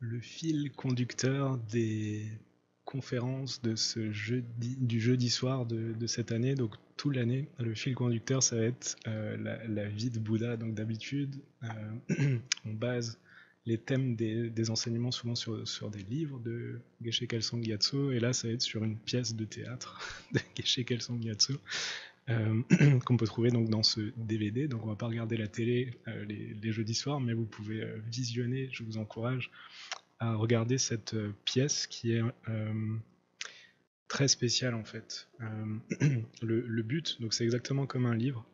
le fil conducteur des conférences de du jeudi soir de cette année, donc toute l'année. Le fil conducteur, ça va être la vie de Bouddha. Donc d'habitude, on base les thèmes des enseignements souvent sur des livres de Geshe Kelsang Gyatso, et là, ça va être sur une pièce de théâtre de Geshe Kelsang Gyatso. Qu'on peut trouver donc dans ce DVD. Donc on va pas regarder la télé les jeudis soirs, mais vous pouvez visionner, je vous encourage à regarder cette pièce qui est très spéciale en fait. Le but, donc c'est exactement comme un livre,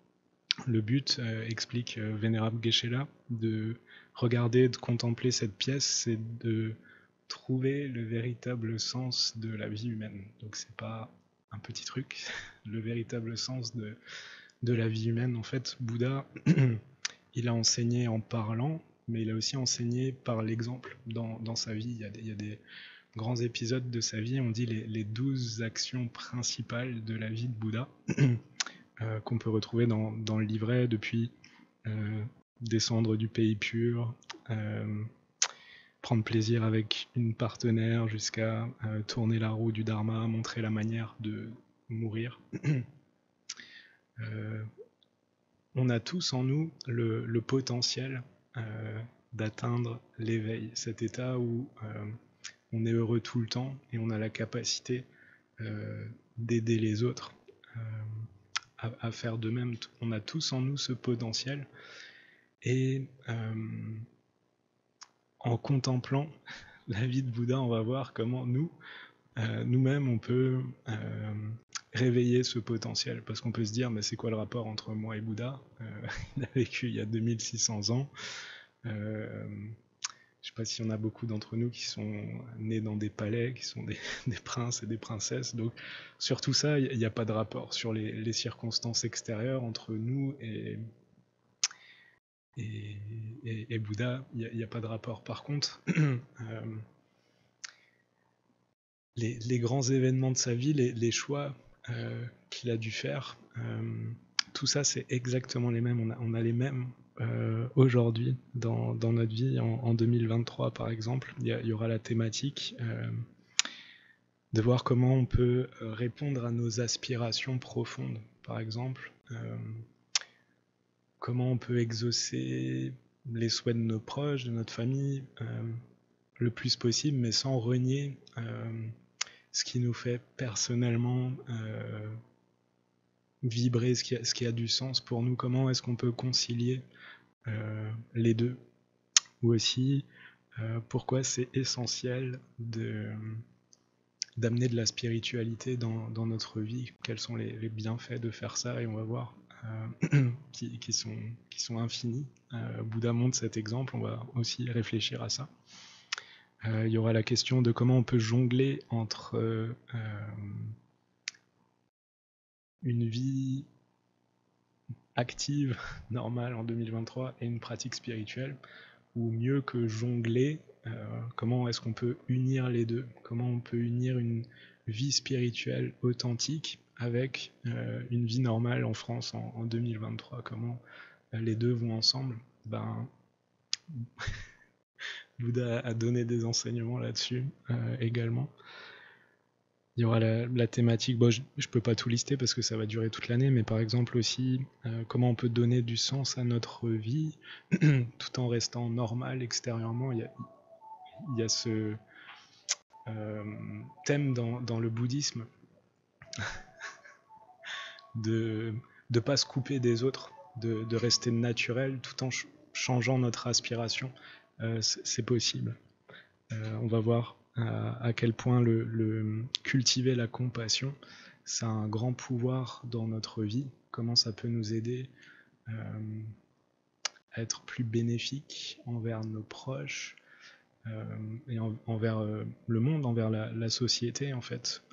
le but, explique Vénérable Geshe-la, de regarder, de contempler cette pièce, c'est de trouver le véritable sens de la vie humaine. Donc c'est pas un petit truc, le véritable sens de la vie humaine. En fait, Bouddha, il a enseigné en parlant, mais il a aussi enseigné par l'exemple dans sa vie. Il y a des grands épisodes de sa vie, on dit les 12 actions principales de la vie de Bouddha, qu'on peut retrouver dans le livret, depuis descendre du pays pur, prendre plaisir avec une partenaire, jusqu'à tourner la roue du Dharma, montrer la manière de mourir. On a tous en nous le potentiel d'atteindre l'éveil, cet état où on est heureux tout le temps et on a la capacité d'aider les autres à faire de même. On a tous en nous ce potentiel, et en contemplant la vie de Bouddha, on va voir comment nous-mêmes, on peut réveiller ce potentiel, parce qu'on peut se dire, mais c'est quoi le rapport entre moi et Bouddha? Il a vécu il y a 2600 ans. Je ne sais pas s'il y en a beaucoup d'entre nous qui sont nés dans des palais, qui sont des princes et des princesses. Donc sur tout ça, il n'y a pas de rapport. Sur les circonstances extérieures entre nous et Bouddha, il n'y a pas de rapport. Par contre, les grands événements de sa vie, les choix qu'il a dû faire, tout ça, c'est exactement les mêmes. On a les mêmes aujourd'hui dans notre vie. En 2023, par exemple, il y aura la thématique de voir comment on peut répondre à nos aspirations profondes. Par exemple, comment on peut exaucer les souhaits de nos proches, de notre famille, le plus possible, mais sans renier ce qui nous fait personnellement vibrer, ce qui a du sens pour nous. Comment est-ce qu'on peut concilier les deux? Ou aussi, pourquoi c'est essentiel d'amener de la spiritualité dans notre vie? Quels sont les bienfaits de faire ça? Et on va voir qui sont infinis. Bouddha montre cet exemple, on va aussi réfléchir à ça. Il y aura la question de comment on peut jongler entre une vie active, normale en 2023, et une pratique spirituelle, ou mieux que jongler, comment est-ce qu'on peut unir les deux? Comment on peut unir une vie spirituelle authentique avec une vie normale en France en 2023? Comment les deux vont ensemble? Bouddha a donné des enseignements là-dessus également. Il y aura la thématique, je ne peux pas tout lister parce que ça va durer toute l'année, mais par exemple aussi comment on peut donner du sens à notre vie tout en restant normal extérieurement. Il y a ce thème dans le bouddhisme de ne pas se couper des autres, de rester naturel tout en changeant notre aspiration. C'est possible. On va voir à quel point cultiver la compassion, ça a un grand pouvoir dans notre vie, comment ça peut nous aider à être plus bénéfique envers nos proches et envers le monde, envers la société en fait.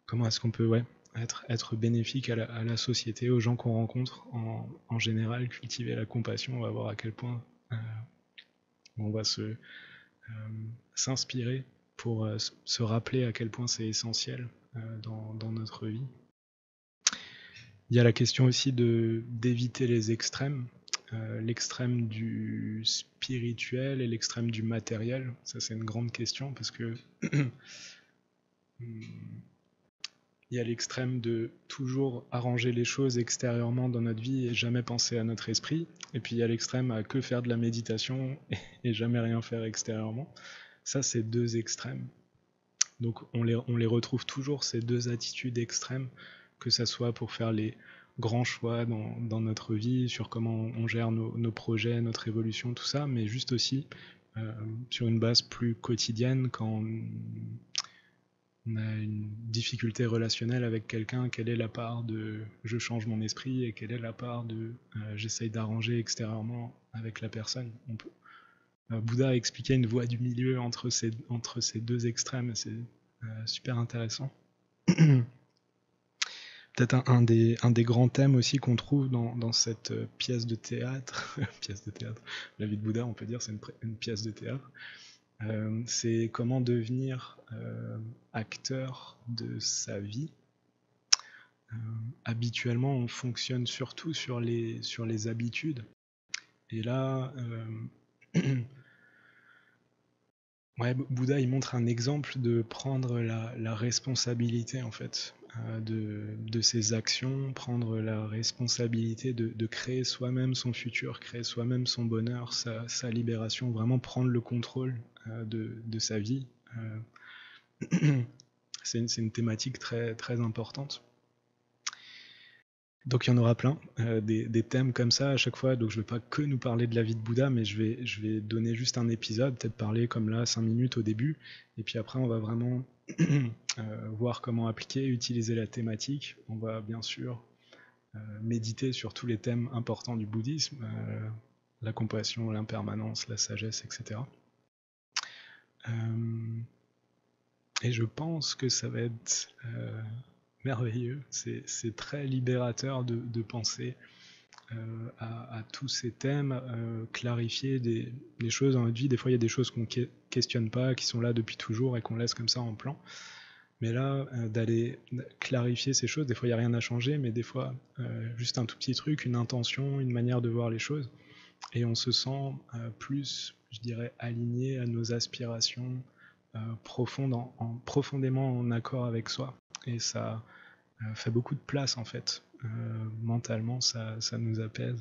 Comment est-ce qu'on peut être bénéfique à la société, aux gens qu'on rencontre en général, cultiver la compassion. On va voir à quel point on va s'inspirer pour se rappeler à quel point c'est essentiel dans notre vie. Il y a la question aussi d'éviter les extrêmes. l'extrême du spirituel et l'extrême du matériel. Ça, c'est une grande question parce que il y a l'extrême de toujours arranger les choses extérieurement dans notre vie et jamais penser à notre esprit. Et puis il y a l'extrême à que faire de la méditation et jamais rien faire extérieurement. Ça, c'est deux extrêmes. Donc on les retrouve toujours, ces deux attitudes extrêmes, que ça soit pour faire les grands choix dans notre vie, sur comment on gère nos projets, notre évolution, tout ça, mais juste aussi sur une base plus quotidienne, quand on a une difficulté relationnelle avec quelqu'un, quelle est la part de je change mon esprit et quelle est la part de j'essaye d'arranger extérieurement avec la personne. Bouddha a expliqué une voie du milieu entre ces deux extrêmes, c'est super intéressant. Peut-être un des grands thèmes aussi qu'on trouve dans cette pièce de théâtre, la vie de Bouddha, on peut dire, c'est une pièce de théâtre. C'est comment devenir acteur de sa vie. Habituellement, on fonctionne surtout sur les habitudes. Et là, Bouddha, il montre un exemple de prendre la responsabilité, en fait, de ses actions, prendre la responsabilité de créer soi-même son futur, créer soi-même son bonheur, sa libération, vraiment prendre le contrôle de sa vie. C'est une thématique très, très importante. Donc il y en aura plein, des thèmes comme ça à chaque fois. Donc je ne vais pas que nous parler de la vie de Bouddha, mais je vais donner juste un épisode, peut-être parler comme là 5 minutes au début, et puis après on va vraiment voir comment appliquer, utiliser la thématique. On va bien sûr méditer sur tous les thèmes importants du bouddhisme, la compassion, l'impermanence, la sagesse, etc. Et je pense que ça va être merveilleux, c'est très libérateur de penser à tous ces thèmes, clarifier des choses dans notre vie. Des fois il y a des choses qu'on ne questionne pas, qui sont là depuis toujours et qu'on laisse comme ça en plan. Mais là, d'aller clarifier ces choses, des fois il n'y a rien à changer, mais des fois juste un tout petit truc, une intention, une manière de voir les choses, et on se sent plus, je dirais, aligné à nos aspirations profondes, profondément en accord avec soi. Et ça fait beaucoup de place en fait. Mentalement, ça nous apaise.